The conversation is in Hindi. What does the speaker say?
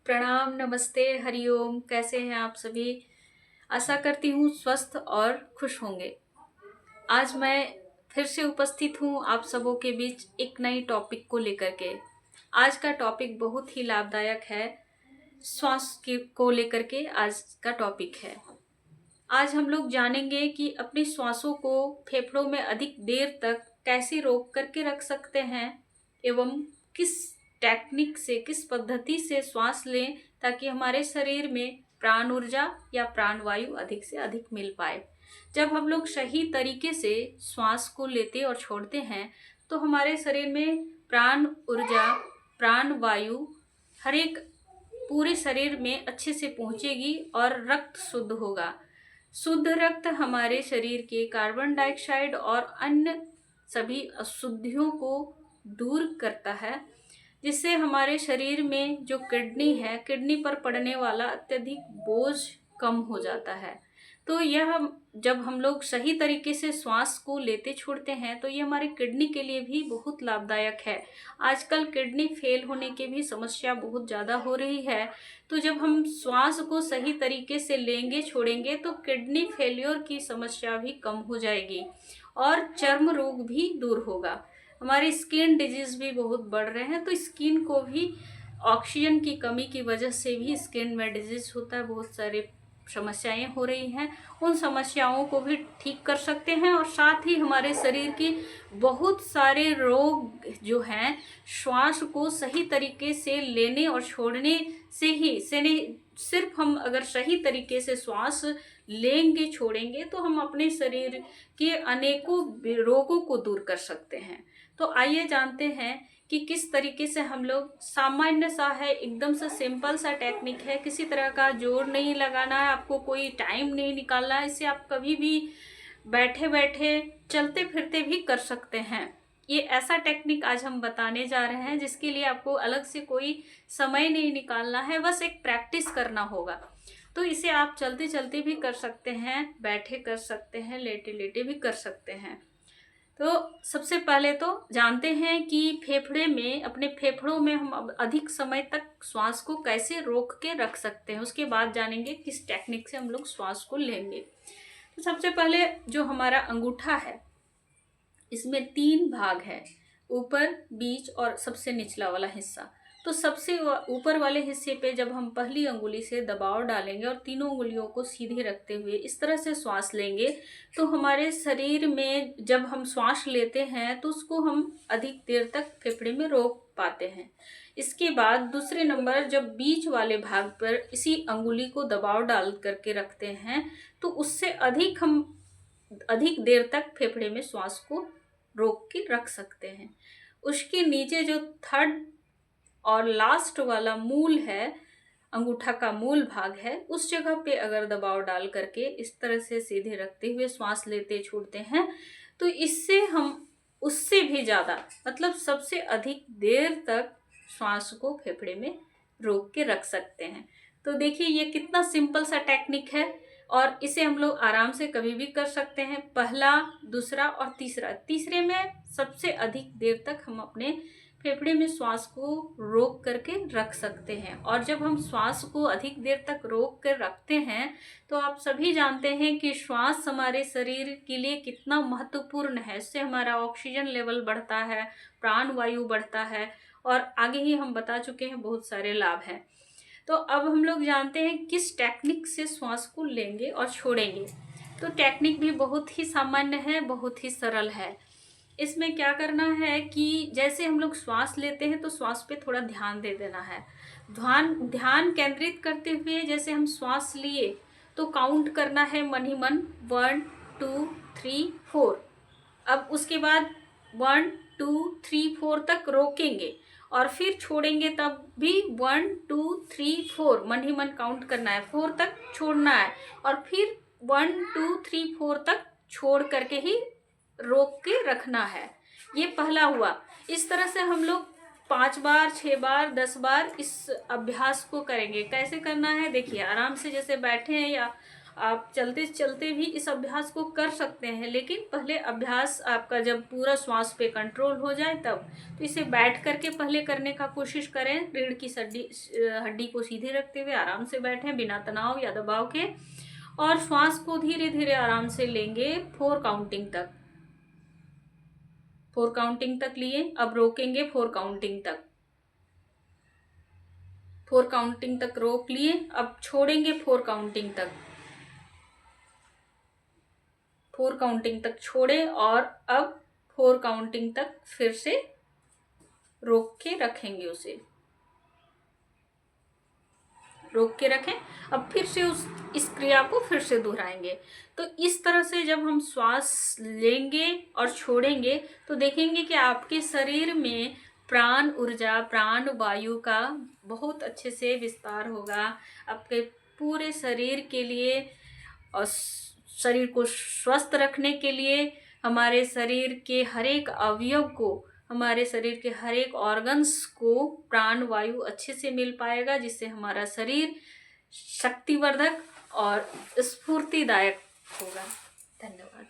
प्रणाम, नमस्ते, हरिओम। कैसे हैं आप सभी? आशा करती हूँ स्वस्थ और खुश होंगे। आज मैं फिर से उपस्थित हूँ आप सबों के बीच एक नई टॉपिक को लेकर के। आज का टॉपिक बहुत ही लाभदायक है। श्वास के को लेकर के आज का टॉपिक है। आज हम लोग जानेंगे कि अपने श्वासों को फेफड़ों में अधिक देर तक कैसे रोक करके रख सकते हैं एवं किस टेक्निक से, किस पद्धति से श्वास लें ताकि हमारे शरीर में प्राण ऊर्जा या प्राण वायु अधिक से अधिक मिल पाए। जब हम लोग सही तरीके से श्वास को लेते और छोड़ते हैं तो हमारे शरीर में प्राण ऊर्जा, प्राण वायु हर एक पूरे शरीर में अच्छे से पहुंचेगी और रक्त शुद्ध होगा। शुद्ध रक्त हमारे शरीर के कार्बन डाइऑक्साइड और अन्य सभी अशुद्धियों को दूर करता है, जिससे हमारे शरीर में जो किडनी है, किडनी पर पड़ने वाला अत्यधिक बोझ कम हो जाता है। तो यह जब हम लोग सही तरीके से श्वास को लेते छोड़ते हैं तो ये हमारे किडनी के लिए भी बहुत लाभदायक है। आजकल किडनी फेल होने की भी समस्या बहुत ज़्यादा हो रही है। तो जब हम श्वास को सही तरीके से लेंगे छोड़ेंगे तो किडनी फेल्योर की समस्या भी कम हो जाएगी और चर्म रोग भी दूर होगा। हमारी स्किन डिजीज भी बहुत बढ़ रहे हैं, तो स्किन को भी ऑक्सीजन की कमी की वजह से भी स्किन में डिजीज होता है, बहुत सारे समस्याएं हो रही हैं। उन समस्याओं को भी ठीक कर सकते हैं और साथ ही हमारे शरीर की बहुत सारे रोग जो हैं, श्वास को सही तरीके से लेने और छोड़ने से ही से नहीं, सिर्फ हम अगर सही तरीके से श्वास लेंगे छोड़ेंगे तो हम अपने शरीर के अनेकों रोगों को दूर कर सकते हैं। तो आइए जानते हैं कि किस तरीके से हम लोग, सामान्य सा है, एकदम से सिंपल सा टेक्निक है, किसी तरह का जोर नहीं लगाना है, आपको कोई टाइम नहीं निकालना है। इसे आप कभी भी बैठे बैठे, चलते फिरते भी कर सकते हैं। ये ऐसा टेक्निक आज हम बताने जा रहे हैं जिसके लिए आपको अलग से कोई समय नहीं निकालना है, बस एक प्रैक्टिस करना होगा। तो इसे आप चलते चलते भी कर सकते हैं, बैठे कर सकते हैं, लेटे लेटे भी कर सकते हैं। तो सबसे पहले तो जानते हैं कि फेफड़े में, अपने फेफड़ों में हम अब अधिक समय तक श्वास को कैसे रोक के रख सकते हैं। उसके बाद जानेंगे किस टेक्निक से हम लोग श्वास को लेंगे। तो सबसे पहले जो हमारा अंगूठा है, इसमें 3 भाग है, ऊपर, बीच और सबसे निचला वाला हिस्सा। तो सबसे ऊपर वाले हिस्से पे जब हम पहली अंगुली से दबाव डालेंगे और तीनों उंगलियों को सीधे रखते हुए इस तरह से श्वास लेंगे तो हमारे शरीर में जब हम श्वास लेते हैं तो उसको हम अधिक देर तक फेफड़े में रोक पाते हैं। इसके बाद दूसरे नंबर, जब बीच वाले भाग पर इसी अंगुली को दबाव डाल करके रखते हैं तो उससे अधिक देर तक फेफड़े में श्वास को रोक के रख सकते हैं। उसके नीचे जो थर्ड और लास्ट वाला मूल है, अंगूठा का मूल भाग है, उस जगह पे अगर दबाव डाल करके इस तरह से सीधे रखते हुए श्वास लेते छोड़ते हैं तो इससे हम उससे भी ज़्यादा, मतलब सबसे अधिक देर तक श्वास को फेफड़े में रोक के रख सकते हैं। तो देखिए ये कितना सिंपल सा टेक्निक है और इसे हम लोग आराम से कभी भी कर सकते हैं। पहला, दूसरा और तीसरा, तीसरे में सबसे अधिक देर तक हम अपने फेफड़े में श्वास को रोक करके रख सकते हैं। और जब हम श्वास को अधिक देर तक रोक कर रखते हैं तो आप सभी जानते हैं कि श्वास हमारे शरीर के लिए कितना महत्वपूर्ण है। इससे हमारा ऑक्सीजन लेवल बढ़ता है, प्राण वायु बढ़ता है और आगे ही हम बता चुके हैं बहुत सारे लाभ हैं। तो अब हम लोग जानते हैं किस टेक्निक से श्वास को लेंगे और छोड़ेंगे। तो टेक्निक भी बहुत ही सामान्य है, बहुत ही सरल है। इसमें क्या करना है कि जैसे हम लोग श्वास लेते हैं तो श्वास पे थोड़ा ध्यान दे देना है। ध्यान केंद्रित करते हुए जैसे हम श्वास लिए तो काउंट करना है मन ही मन, 1 2 3 4। अब उसके बाद 1 2 3 4 तक रोकेंगे और फिर छोड़ेंगे, तब भी 1 2 3 4 मन ही मन काउंट करना है, 4 तक छोड़ना है और फिर 1 2 3 4 तक छोड़ करके ही रोक के रखना है। ये पहला हुआ। इस तरह से हम लोग 5 बार, 6 बार, 10 बार इस अभ्यास को करेंगे। कैसे करना है देखिए, आराम से जैसे बैठे हैं या आप चलते चलते भी इस अभ्यास को कर सकते हैं, लेकिन पहले अभ्यास आपका जब पूरा श्वास पे कंट्रोल हो जाए तब। तो इसे बैठ करके पहले करने का कोशिश करें। रीढ़ की हड्डी को सीधे रखते हुए आराम से बैठें, बिना तनाव या दबाव के, और श्वास को धीरे धीरे आराम से लेंगे 4 काउंटिंग तक। 4 काउंटिंग तक लिए, अब रोकेंगे 4 काउंटिंग तक। 4 काउंटिंग तक रोक लिए, अब छोड़ेंगे 4 काउंटिंग तक। 4 काउंटिंग तक छोड़े और अब 4 काउंटिंग तक फिर से रोक के रखेंगे, उसे रोक के रखें। अब फिर से इस क्रिया को फिर से दोहराएंगे। तो इस तरह से जब हम श्वास लेंगे और छोड़ेंगे तो देखेंगे कि आपके शरीर में प्राण ऊर्जा, प्राण वायु का बहुत अच्छे से विस्तार होगा। आपके पूरे शरीर के लिए और शरीर को स्वस्थ रखने के लिए, हमारे शरीर के हर एक अवयव को, हमारे शरीर के हर एक ऑर्गन्स को प्राण वायु अच्छे से मिल पाएगा, जिससे हमारा शरीर शक्तिवर्धक और स्फूर्तिदायक होगा। धन्यवाद।